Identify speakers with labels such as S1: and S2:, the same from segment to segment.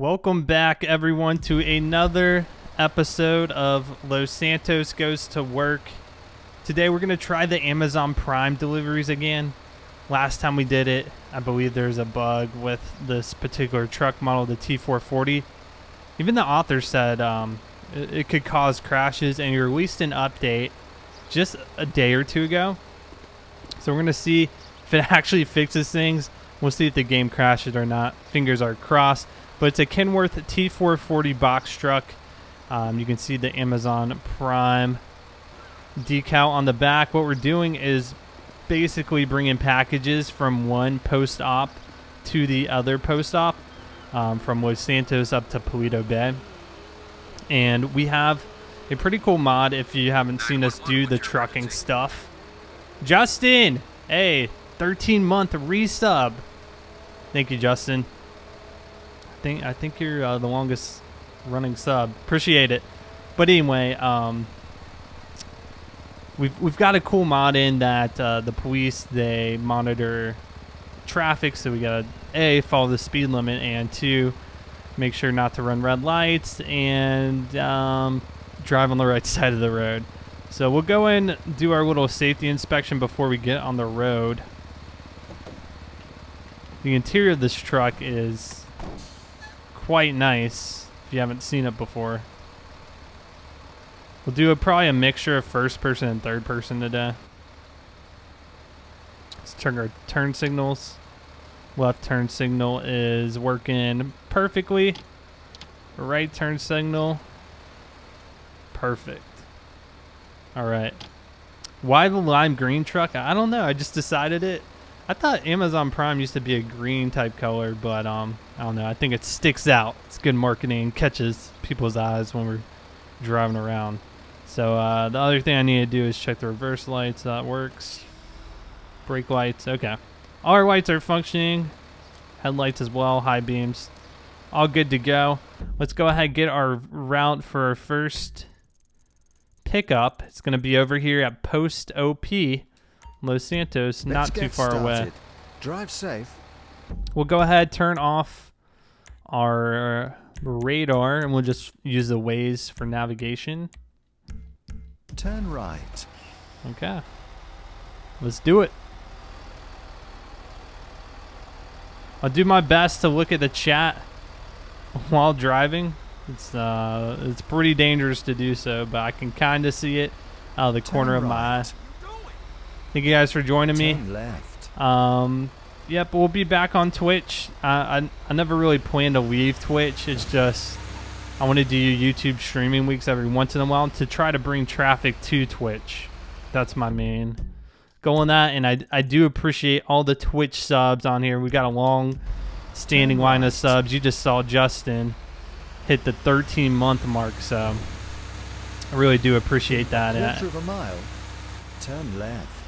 S1: Welcome back, everyone, to another episode of Los Santos Goes to Work. Today we're going to try the Amazon Prime deliveries again. Last time we did it, I believe there's a bug with this particular truck model, the T440. Even the author said it could cause crashes, and he released an update just a day or two ago. So we're going to see if it actually fixes things. We'll see if the game crashes or not. Fingers are crossed. But it's a Kenworth T440 box truck. You can see the Amazon Prime decal on the back. What we're doing is basically bringing packages from one post-op to the other post-op, from Los Santos up to Paleto Bay. And we have a pretty cool mod if you haven't seen us do the trucking stuff. Justin! Hey, 13-month resub. Thank you, Justin. I think you're the longest running sub. Appreciate it. But anyway, we've got a cool mod in that the police, they monitor traffic, so we gotta follow the speed limit, and 2, make sure not to run red lights and drive on the right side of the road. So we'll go and do our little safety inspection before we get on the road. The interior of this truck is quite nice if you haven't seen it before. We'll do probably a mixture of first person and third person today. Let's turn our turn signals. Left turn signal is working perfectly. Right turn signal, perfect. All right. Why the lime green truck? I don't know. I just decided it. I thought Amazon Prime used to be a green type color, but I don't know. I think it sticks out. It's good marketing, catches people's eyes when we're driving around. So the other thing I need to do is check the reverse lights. That works. Brake lights. Okay. All our lights are functioning. Headlights as well. High beams. All good to go. Let's go ahead and get our route for our first pickup. It's going to be over here at PostOP. Los Santos, not too far away.
S2: Drive safe.
S1: We'll go ahead, turn off our radar, and we'll just use the Waze for navigation.
S2: Turn right.
S1: Okay. Let's do it. I'll do my best to look at the chat while driving. It's pretty dangerous to do so, but I can kind of see it out of the corner of my eye. Thank you guys for joining me.
S2: Left.
S1: Yep, we'll be back on Twitch. I never really planned to leave Twitch. It's just I want to do YouTube streaming weeks every once in a while to try to bring traffic to Twitch. That's my main goal in that, and I do appreciate all the Twitch subs on here. We got a long standing line of subs. You just saw Justin hit the 13-month mark, so I really do appreciate that.
S2: Quarter of a mile. Turn left.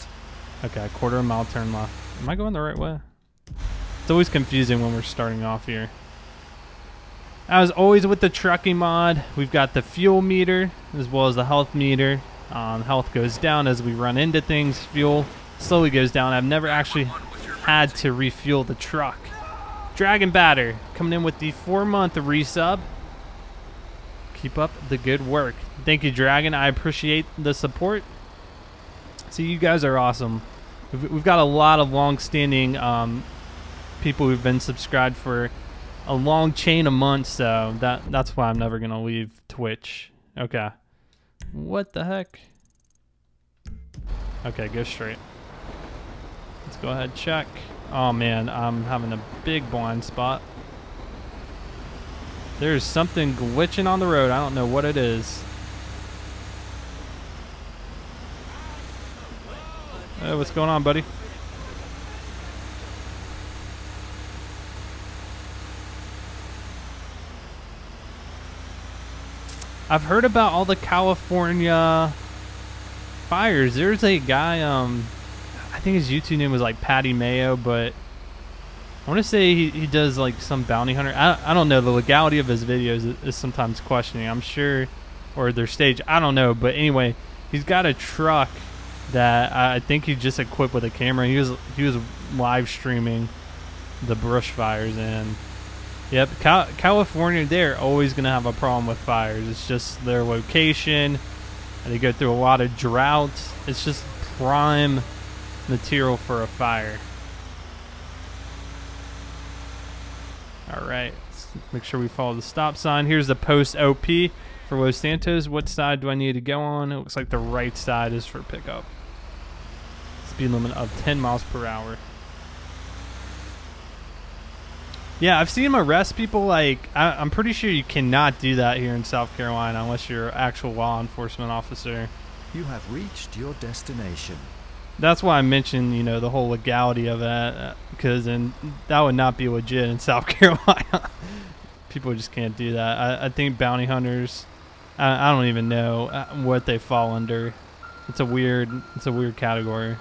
S1: Okay, quarter of a mile, turn left. Am I going the right way? It's always confusing when we're starting off here. As always with the trucking mod, we've got the fuel meter as well as the health meter. Health goes down as we run into things. Fuel slowly goes down. I've never actually had to refuel the truck. Dragon Batter coming in with the 4-month resub. Keep up the good work. Thank you, Dragon. I appreciate the support. See, you guys are awesome. We've got a lot of long-standing people who've been subscribed for a long chain of months, so that's why I'm never going to leave Twitch. Okay. What the heck? Okay, go straight. Let's go ahead and check. Oh, man, I'm having a big blind spot. There's something glitching on the road. I don't know what it is. Hey, what's going on, buddy? I've heard about all the California fires. There's a guy, I think his YouTube name was like Patty Mayo, but I want to say he does like some bounty hunter. I don't know. The legality of his videos is sometimes questioning. I'm sure, or their stage. I don't know. But anyway, he's got a truck that I think he just equipped with a camera. He was live streaming the brush fires, and Yep, California, they're always going to have a problem with fires. It's just their location. They go through a lot of droughts. It's just prime material for a fire. All right, let's make sure we follow the stop sign. Here's the PostOP for Los Santos. What side do I need to go on? It looks like the right side is for pickup. Speed limit of 10 miles per hour. Yeah, I've seen them arrest people. Like, I'm pretty sure you cannot do that here in South Carolina unless you're an actual law enforcement officer.
S2: You have reached your destination.
S1: That's why I mentioned, you know, the whole legality of that, because that would not be legit in South Carolina. People just can't do that. I think bounty hunters, I don't even know what they fall under. It's a weird category.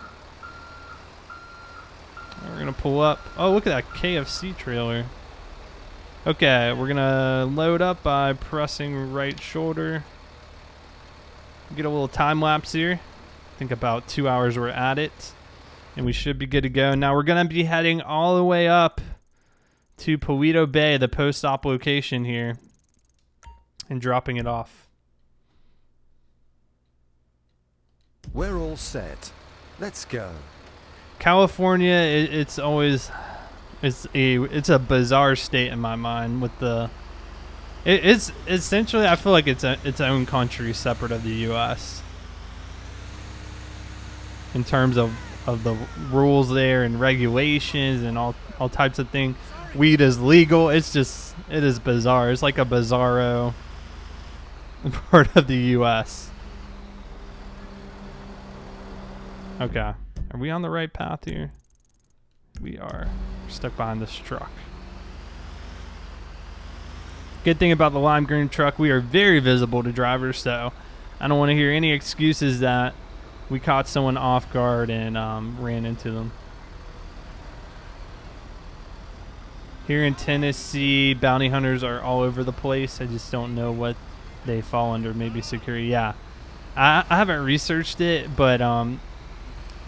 S1: We're gonna pull up. Oh, look at that KFC trailer. Okay, we're gonna load up by pressing right shoulder. Get a little time lapse here. I think about 2 hours we're at it, and we should be good to go. Now we're gonna be heading all the way up to Paleto Bay, the post-op location here, and dropping it off.
S2: We're all set. Let's go.
S1: California, it's always it's a bizarre state in my mind. With it's essentially, I feel like it's its own country separate of the U.S. in terms of the rules there and regulations and all types of things. Weed is legal. It is bizarre. It's like a bizarro part of the U.S. Okay. Are we on the right path here? We are. We're stuck behind this truck. Good thing about the lime green truck, we are very visible to drivers, so I don't want to hear any excuses that we caught someone off guard and ran into them. Here in Tennessee, bounty hunters are all over the place. I just don't know what they fall under. Maybe security. Yeah. I haven't researched it, but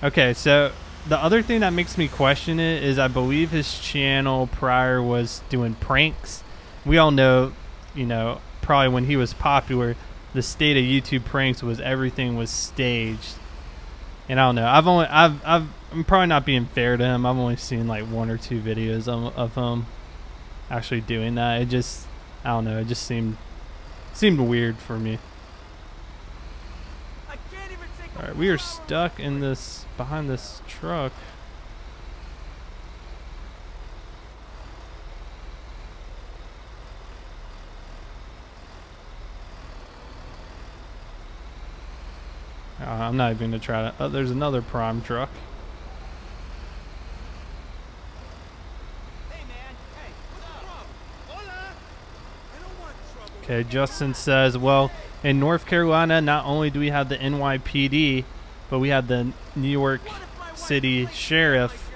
S1: okay, so the other thing that makes me question it is I believe his channel prior was doing pranks. We all know, you know, probably when he was popular, the state of YouTube pranks was everything was staged. And I don't know. I'm probably not being fair to him. I've only seen like 1 or 2 videos of him actually doing that. It just, I don't know. It just seemed weird for me. All right, we are stuck in this behind this truck. I'm not even gonna try to. Oh, there's another prime truck.
S3: Hey man, hey, what's the problem? Hola. I don't want trouble.
S1: Okay, Justin says, well, in North Carolina, not only do we have the NYPD, but we have the New York City Sheriff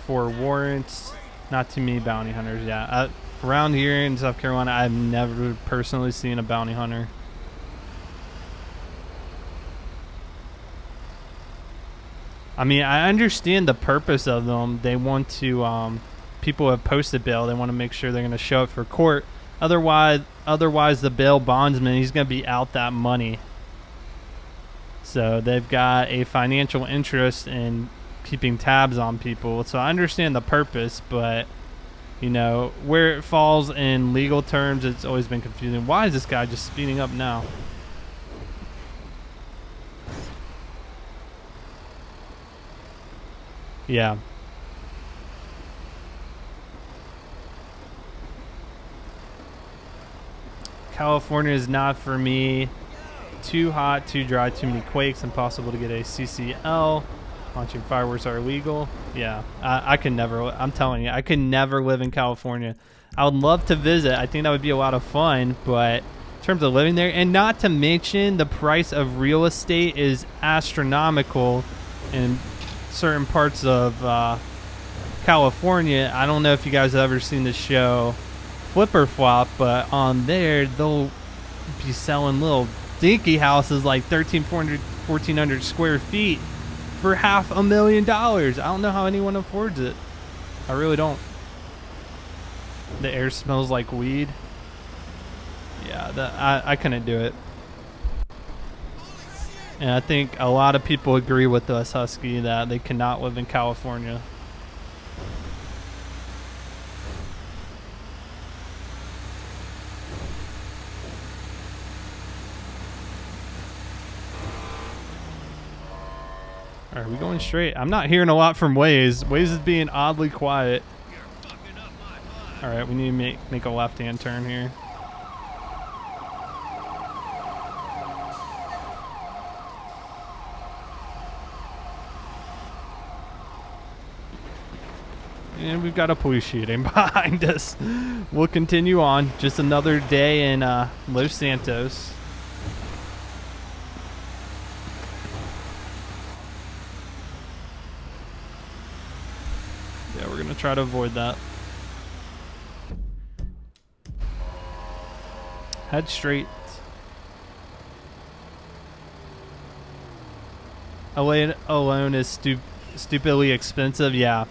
S1: for warrants. Not too many bounty hunters. Yeah, around here in South Carolina, I've never personally seen a bounty hunter. I mean, I understand the purpose of them. They want to, people have posted bail. They want to make sure they're going to show up for court. Otherwise, the bail bondsman, he's going to be out that money. So they've got a financial interest in keeping tabs on people. So I understand the purpose, but, you know, where it falls in legal terms, it's always been confusing. Why is this guy just speeding up now? Yeah. California is not for me. Too hot, too dry, too many quakes, impossible to get a CCL. Launching fireworks are illegal. Yeah, I could never, I'm telling you, I could never live in California. I would love to visit. I think that would be a lot of fun, but in terms of living there, and not to mention the price of real estate is astronomical in certain parts of California. I don't know if you guys have ever seen the show Flipper Flop, but on there they'll be selling little dinky houses like 1,400 square feet for $500,000. I don't know how anyone affords it. I really don't. The air smells like weed. Yeah, I couldn't do it. And I think a lot of people agree with us, Husky, that they cannot live in California. All right, we going straight? I'm not hearing a lot from Waze. Waze is being oddly quiet. All right, we need to make a left-hand turn here. And we've got a police shooting behind us. We'll continue on. Just another day in Los Santos. Yeah, we're gonna try to avoid that. Head straight. LA alone is stupidly expensive. Yeah.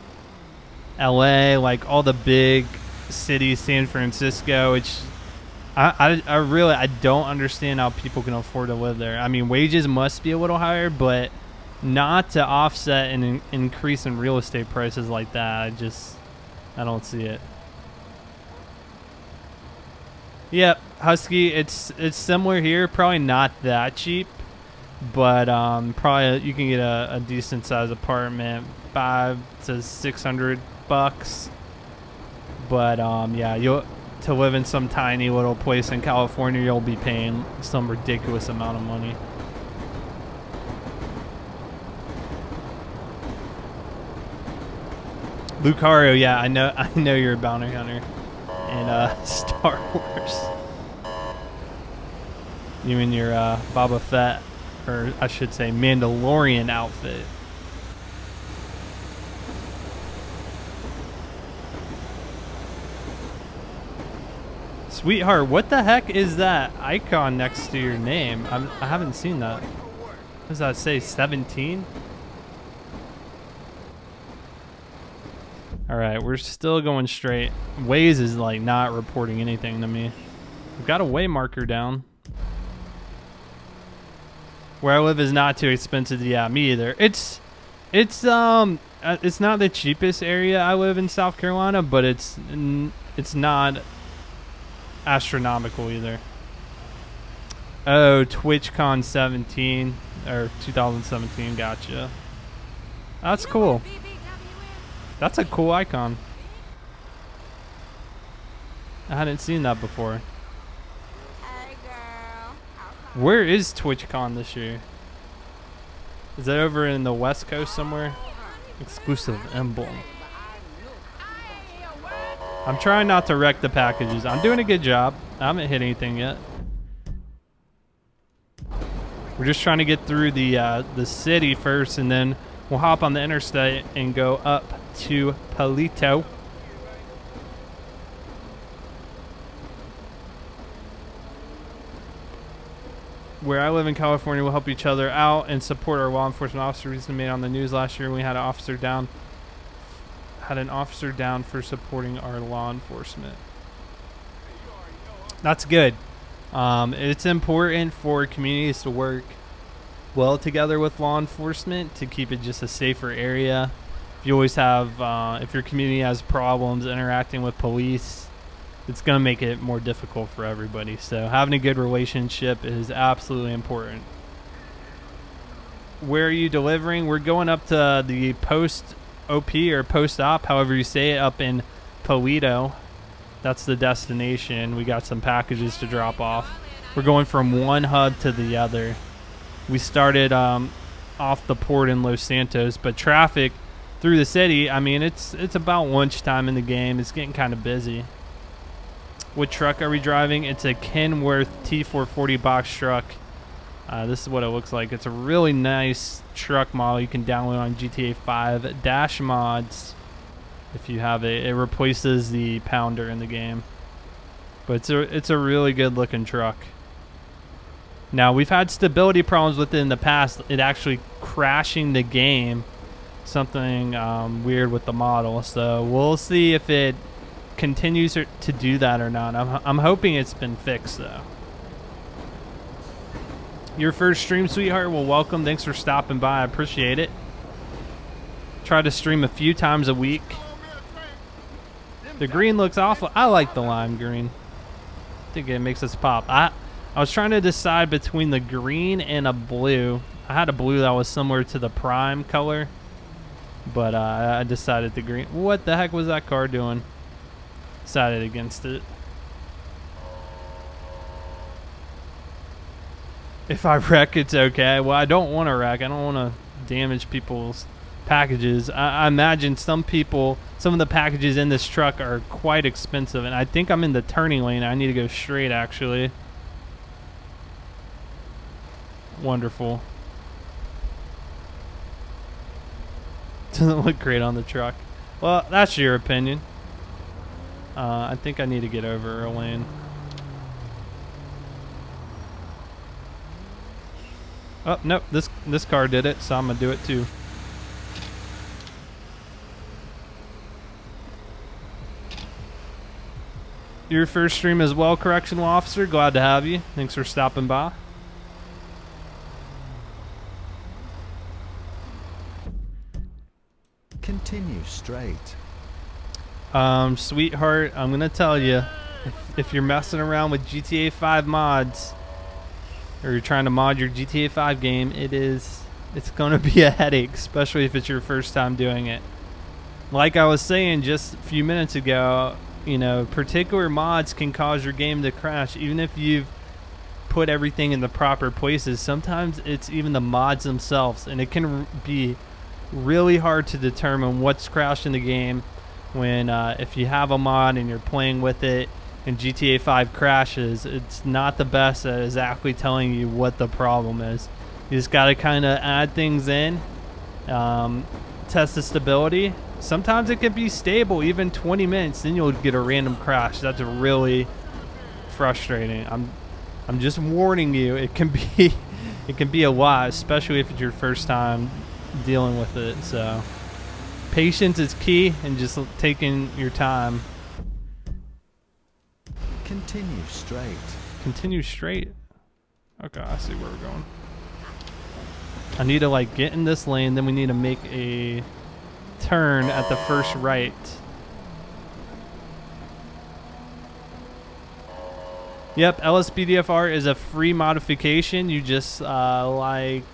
S1: LA, like all the big cities, San Francisco, which I really don't understand how people can afford to live there. I mean, wages must be a little higher, but not to offset an increase in real estate prices like that. I don't see it. Yep, Husky, it's similar here. Probably not that cheap, but probably you can get a decent sized apartment, $500 to $600. But yeah, to live in some tiny little place in California, you'll be paying some ridiculous amount of money. Lucario, yeah, I know you're a bounty hunter in Star Wars. You in your Boba Fett, or I should say Mandalorian outfit. Sweetheart, what the heck is that icon next to your name? I haven't seen that. What does that say, 17? Alright, we're still going straight. Waze is like not reporting anything to me. We've got a way marker down. Where I live is not too expensive. Yeah, me either. It's not the cheapest area I live in South Carolina, but it's not astronomical either. Oh, TwitchCon 17 or 2017. Gotcha. That's cool. That's a cool icon. I hadn't seen that before.
S4: Hey girl.
S1: Where is TwitchCon this year? Is that over in the West Coast somewhere? Exclusive emblem. I'm trying not to wreck the packages. I'm doing a good job. I haven't hit anything yet. We're just trying to get through the city first, and then we'll hop on the interstate and go up to Paleto. Where I live in California, we'll help each other out and support our law enforcement officers. Recently made on the news last year when we had an officer down. Had an officer down for supporting our law enforcement. That's good. It's important for communities to work well together with law enforcement to keep it just a safer area. If you always have, if your community has problems interacting with police, it's going to make it more difficult for everybody. So having a good relationship is absolutely important. Where are you delivering? We're going up to the PostOP or PostOP, however you say it, up in Paleto. That's the destination. We got some packages to drop off. We're going from one hub to the other. We started off the port in Los Santos, but traffic through the city, I mean, it's about lunchtime in the game. It's getting kind of busy. What truck are we driving? It's a Kenworth T440 box truck. This is what it looks like. It's a really nice truck model you can download on GTA 5 Dash Mods if you have it. It replaces the Pounder in the game. But it's a really good looking truck. Now, we've had stability problems with it in the past. It actually crashing the game. Something weird with the model. So we'll see if it continues to do that or not. I'm hoping it's been fixed though. Your first stream, sweetheart. Well, welcome. Thanks for stopping by. I appreciate it. Try to stream a few times a week. The green looks awful. I like the lime green. I think it makes us pop. I was trying to decide between the green and a blue. I had a blue that was similar to the prime color, but I decided the green. What the heck was that car doing? Decided against it. If I wreck, it's okay. Well, I don't want to wreck. I don't want to damage people's packages. I imagine some of the packages in this truck are quite expensive, and I think I'm in the turning lane. I need to go straight, actually. Wonderful. Doesn't look great on the truck. Well, that's your opinion. I think I need to get over a lane. Oh, nope, this car did it, so I'm gonna do it too. Your first stream as well, correctional officer. Glad to have you. Thanks for stopping by.
S2: Continue straight.
S1: Sweetheart, I'm gonna tell you, if you're messing around with GTA 5 mods, or you're trying to mod your GTA 5 game, it's gonna be a headache, especially if it's your first time doing it. Like I was saying just a few minutes ago, you know, particular mods can cause your game to crash, even if you've put everything in the proper places. Sometimes it's even the mods themselves, and it can be really hard to determine what's crashing the game when if you have a mod and you're playing with it and GTA 5 crashes. It's not the best at exactly telling you what the problem is. You just got to kind of add things in, test the stability. Sometimes it can be stable, even 20 minutes, then you'll get a random crash. That's really frustrating. I'm just warning you. It can be a lot, especially if it's your first time dealing with it. So patience is key, and just taking your time.
S2: Continue straight.
S1: Continue straight. Okay, I see where we're going. I need to like get in this lane, then we need to make a turn at the first right. Yep, LSPDFR is a free modification. You just like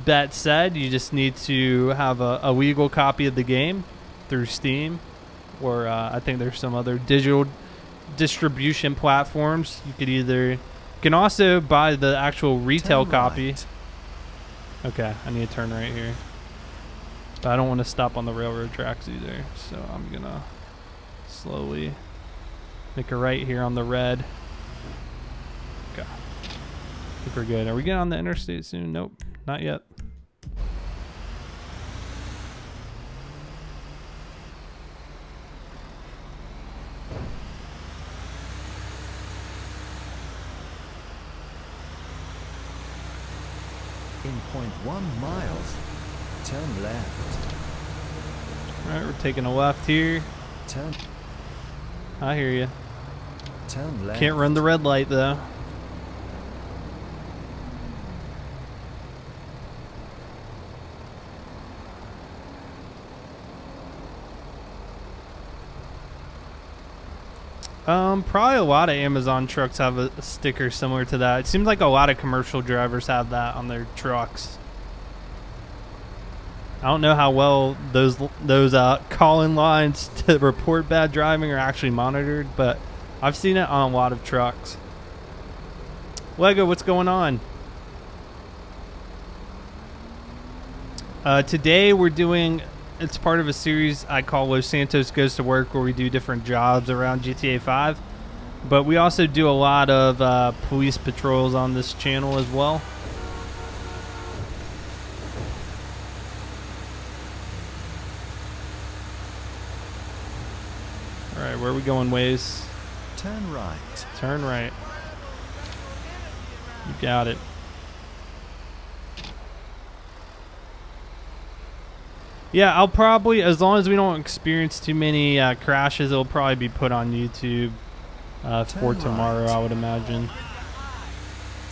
S1: Bet said, you just need to have a legal copy of the game through Steam, or I think there's some other digital distribution platforms. You can also buy the actual retail copy.
S2: Right.
S1: Okay, I need to turn right here. But I don't want to stop on the railroad tracks either, so I'm gonna slowly make a right here on the red. Okay, I think we're good. Are we getting on the interstate soon? Nope, not yet.
S2: In 0.1 miles, turn left.
S1: Alright, we're taking a left here.
S2: Turn
S1: I hear you.
S2: left.
S1: Can't run the red light though. Probably a lot of Amazon trucks have a sticker similar to that. It seems like a lot of commercial drivers have that on their trucks. I don't know how well those call-in lines to report bad driving are actually monitored, but I've seen it on a lot of trucks. Lego, what's going on? Today we're doing, it's part of a series I call Los Santos Goes to Work, where we do different jobs around GTA 5. But we also do a lot of police patrols on this channel as well. Alright, where are we going, Waze?
S2: Turn right.
S1: Turn right. You got it. Yeah, I'll probably, as long as we don't experience too many crashes, it'll probably be put on YouTube for
S2: Turn
S1: tomorrow,
S2: right.
S1: I would imagine.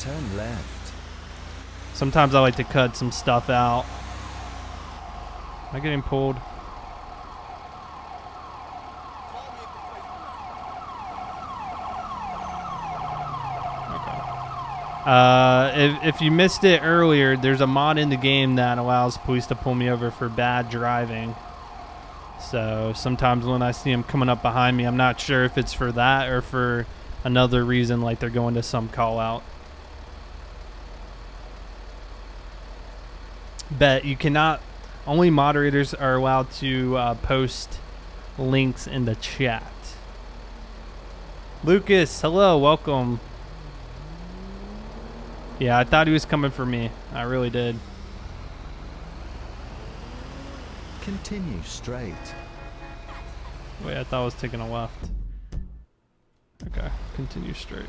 S2: Turn left.
S1: Sometimes I like to cut some stuff out. Am I getting pulled? If you missed it earlier, there's a mod in the game that allows police to pull me over for bad driving. So sometimes when I see them coming up behind me, I'm not sure if it's for that or for another reason, like they're going to some call out. But you cannot, only moderators are allowed to post links in the chat. Lucas, hello, welcome. Yeah, I thought he was coming for me. I really did.
S2: Continue straight.
S1: Wait, I thought I was taking a left. Okay, continue straight.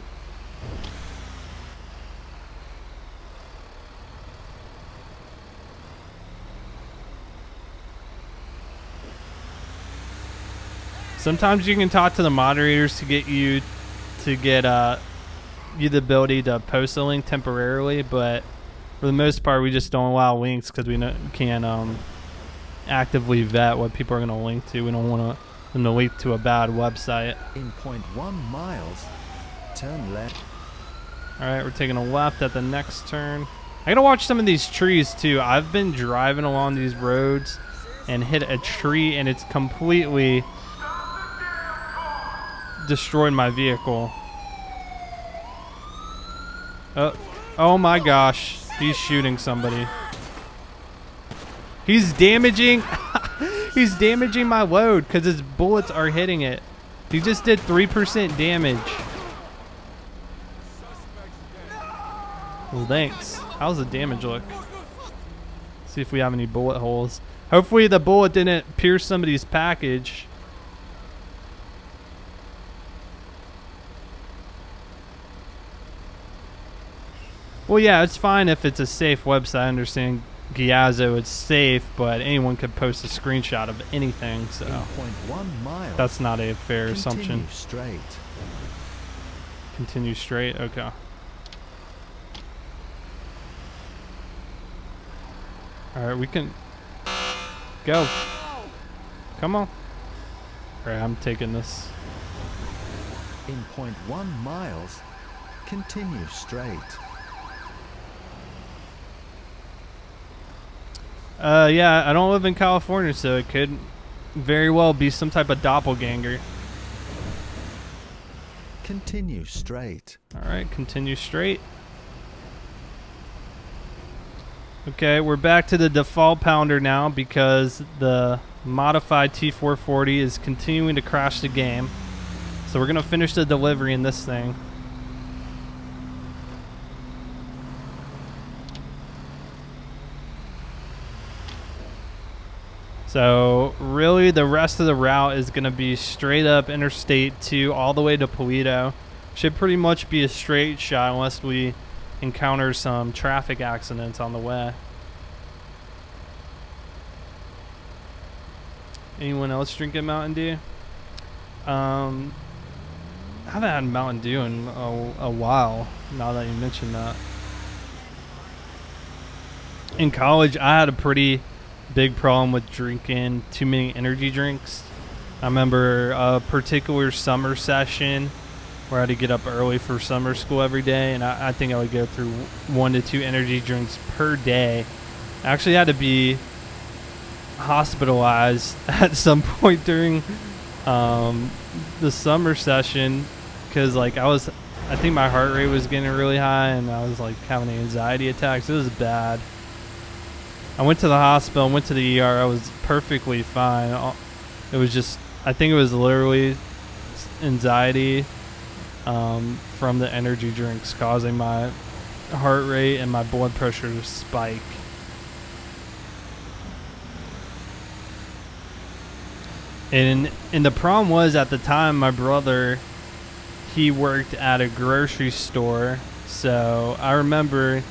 S1: Sometimes you can talk to the moderators to get you the ability to post a link temporarily, but for the most part we just don't allow links because we can't actively vet what people are going to link to. We don't want them to link to a bad website.
S2: In 0.1 miles, turn left.
S1: Alright, we're taking a left at the next turn. I gotta watch some of these trees too. I've been driving along these roads and hit a tree and it's completely destroyed my vehicle. Oh my gosh, he's shooting somebody. He's damaging he's damaging my load because his bullets are hitting it. He just did 3% damage. Well, thanks. How's the damage look? See if we have any bullet holes. Hopefully the bullet didn't pierce somebody's package. Well, yeah, it's fine if it's a safe website. I understand Giazzo it's safe, but anyone could post a screenshot of anything, so
S2: In 0.1 miles,
S1: that's not a fair assumption.
S2: continue straight.
S1: Continue straight, okay. Alright, we can go. Come on. Alright, I'm taking this.
S2: In 0.1 miles, continue straight.
S1: Yeah, I don't live in California, so it could very well be some type of doppelganger.
S2: Continue straight.
S1: Alright, continue straight. Okay, we're back to the default pounder now because the modified T440 is continuing to crash the game. So we're going to finish the delivery in this thing. So really the rest of the route is going to be straight up Interstate 2 all the way to Paleto. Should pretty much be a straight shot unless we encounter some traffic accidents on the way. Anyone else drinking Mountain Dew? I haven't had Mountain Dew in a while, now that you mention that. In college, I had a pretty big problem with drinking too many energy drinks. I remember a particular summer session where I had to get up early for summer school every day, and I think I would go through 1 to 2 energy drinks per day. I actually had to be hospitalized at some point during the summer session because like I think my heart rate was getting really high and I was like having anxiety attacks. It was bad. I went to the hospital, went to the ER. I was perfectly fine. It was just, I think it was literally anxiety from the energy drinks causing my heart rate and my blood pressure to spike. And the problem was at the time, my brother, he worked at a grocery store. So I remember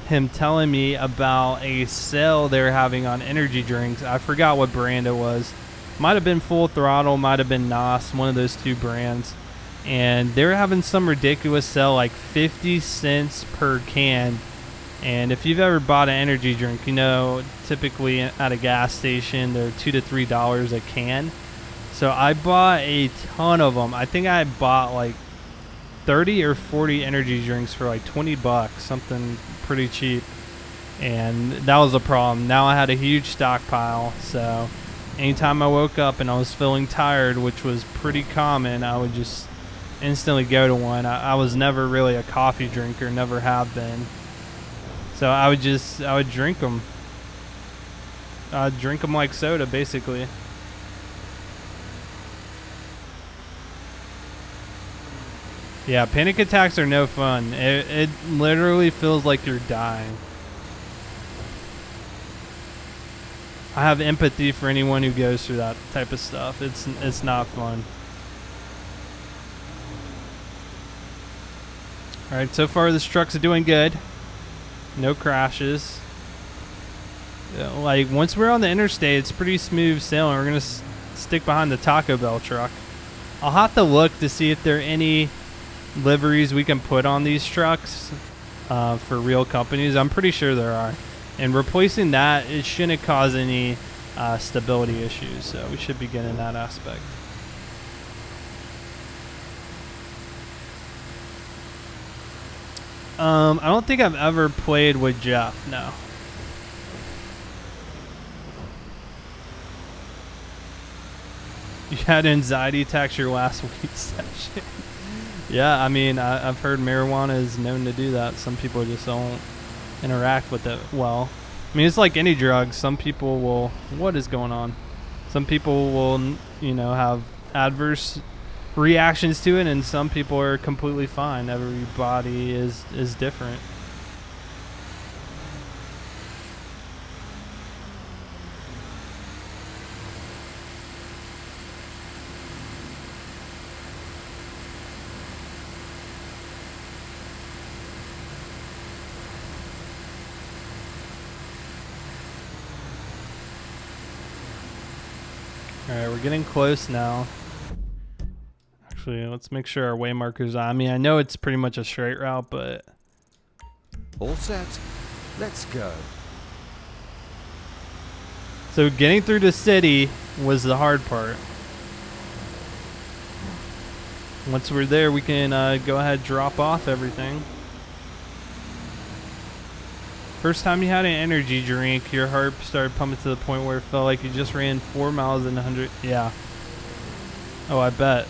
S1: him telling me about a sale they were having on energy drinks. I forgot what brand it was. Might have been Full Throttle, might have been NOS, one of those two brands. And they were having some ridiculous sale, like 50 cents per can. And if you've ever bought an energy drink, you know, typically at a gas station, they're $2 to $3 a can. So I bought a ton of them. I think I bought like 30 or 40 energy drinks for like 20 bucks, something pretty cheap. And that was a problem. Now I had a huge stockpile, so anytime I woke up and I was feeling tired, which was pretty common, I would just instantly go to one. I was never really a coffee drinker, never have been. So I would drink them. I'd drink them like soda, basically. Yeah, panic attacks are no fun. It literally feels like you're dying. I have empathy for anyone who goes through that type of stuff. It's not fun. All right, so far this truck's doing good. No crashes. Like once we're on the interstate, it's pretty smooth sailing. We're gonna stick behind the Taco Bell truck. I'll have to look to see if there are any liveries we can put on these trucks for real companies. I'm pretty sure there are. And replacing that, it shouldn't cause any stability issues. So we should be good in that aspect. I don't think I've ever played with Jeff, no. You had anxiety attacks your last weed session. Yeah, I mean, I've heard marijuana is known to do that. Some people just don't interact with it well. I mean, it's like any drug. Some people will... What is going on? Some people will, you know, have adverse reactions to it, and some people are completely fine. Everybody is different. Alright, we're getting close now. Actually, let's make sure our way marker's on. I mean, I know it's pretty much a straight route, but...
S2: All set. Let's go.
S1: So getting through the city was the hard part. Once we're there, we can go ahead and drop off everything. First time you had an energy drink, your heart started pumping to the point where it felt like you just ran 4 miles in 100. Yeah. Oh, I bet.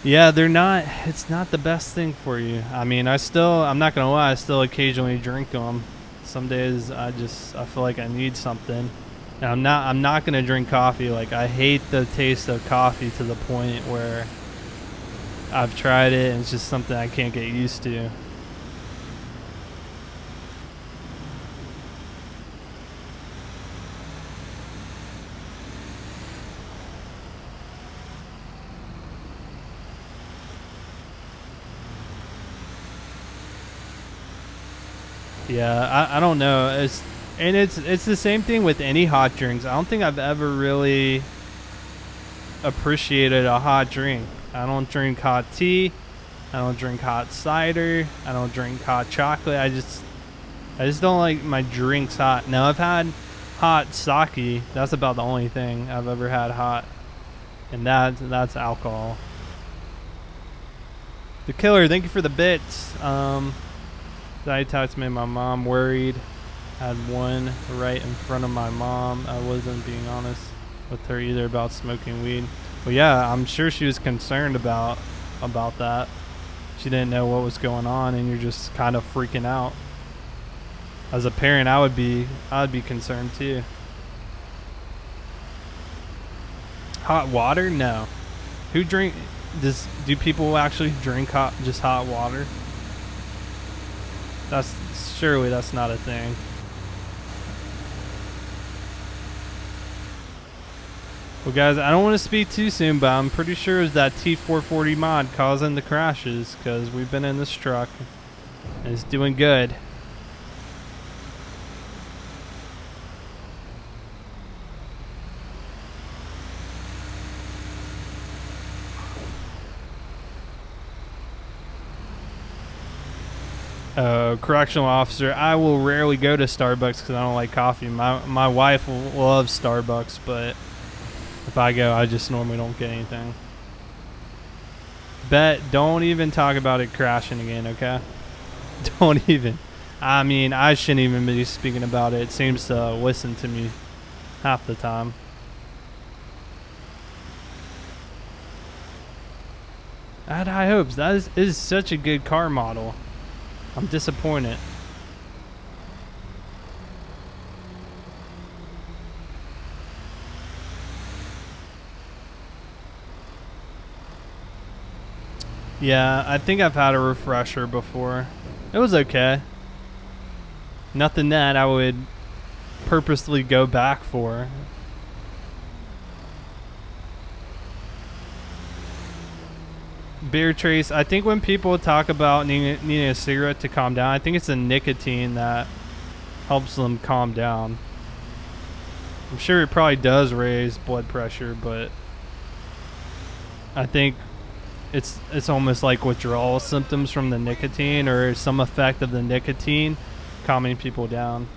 S1: Yeah, they're not, it's not the best thing for you. I mean, I'm not gonna lie, I still occasionally drink them. Some days I feel like I need something. And I'm not gonna drink coffee. Like, I hate the taste of coffee to the point where I've tried it and it's just something I can't get used to. Yeah, I don't know. It's the same thing with any hot drinks. I don't think I've ever really appreciated a hot drink. I don't drink hot tea. I don't drink hot cider. I don't drink hot chocolate. I just don't like my drinks hot. Now, I've had hot sake. That's about the only thing I've ever had hot, and that's alcohol. The Killer, thank you for the bits. That text made my mom worried. Had one right in front of my mom. I wasn't being honest with her either about smoking weed. But yeah, I'm sure she was concerned about that. She didn't know what was going on, and you're just kind of freaking out. As a parent, I would be concerned too. Hot water? No. Do people actually drink just hot water? Surely that's not a thing. Well, guys, I don't want to speak too soon, but I'm pretty sure it's that T440 mod causing the crashes because we've been in this truck and it's doing good. Correctional officer, I will rarely go to Starbucks because I don't like coffee. My wife loves Starbucks, but if I go, I just normally don't get anything. Bet, don't even talk about it crashing again, okay? Don't even. I mean, I shouldn't even be speaking about it. It seems to listen to me half the time. I had high hopes. That is such a good car model. I'm disappointed. Yeah, I think I've had a refresher before. It was okay. Nothing that I would purposely go back for. Beer trace. I think when people talk about needing a cigarette to calm down, I think it's the nicotine that helps them calm down. I'm sure it probably does raise blood pressure, but I think it's almost like withdrawal symptoms from the nicotine or some effect of the nicotine calming people down.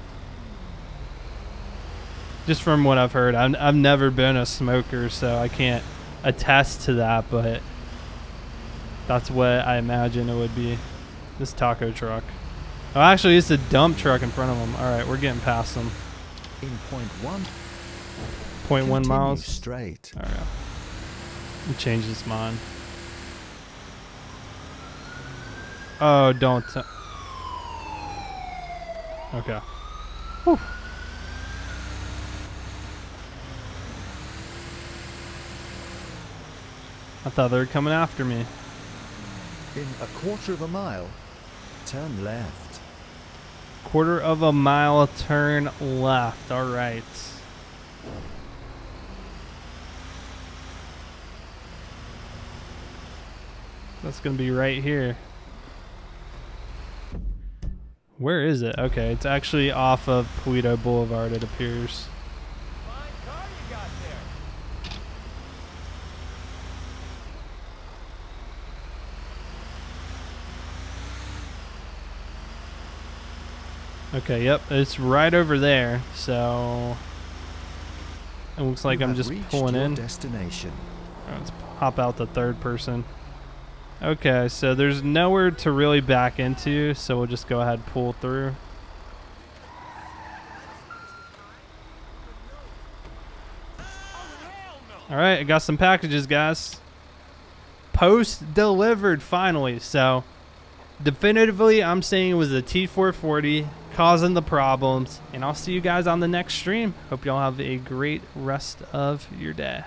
S1: Just from what I've heard. I've never been a smoker, so I can't attest to that, but that's what I imagine it would be. This taco truck. Oh, actually, it's a dump truck in front of them. All right, we're getting past them.
S2: In point 1.
S1: 0.1 miles.
S2: Straight.
S1: All right. Let me change this mind. Oh, don't. Okay. Whew. I thought they were coming after me.
S2: In a quarter of a mile, turn left.
S1: Quarter of a mile, turn left. All right. That's going to be right here. Where is it? Okay, it's actually off of Paleto Boulevard, it appears.
S3: Fine car you got there.
S1: Okay, yep, it's right over there. So it looks like
S2: You
S1: I'm
S2: have
S1: just
S2: reached
S1: pulling
S2: your
S1: in.
S2: destination.
S1: All right, let's hop out the third person. Okay, so there's nowhere to really back into, so we'll just go ahead and pull through. All right, I got some packages, guys. Post delivered finally. So definitively, I'm saying it was the T440 causing the problems, and I'll see you guys on the next stream. Hope y'all have a great rest of your day.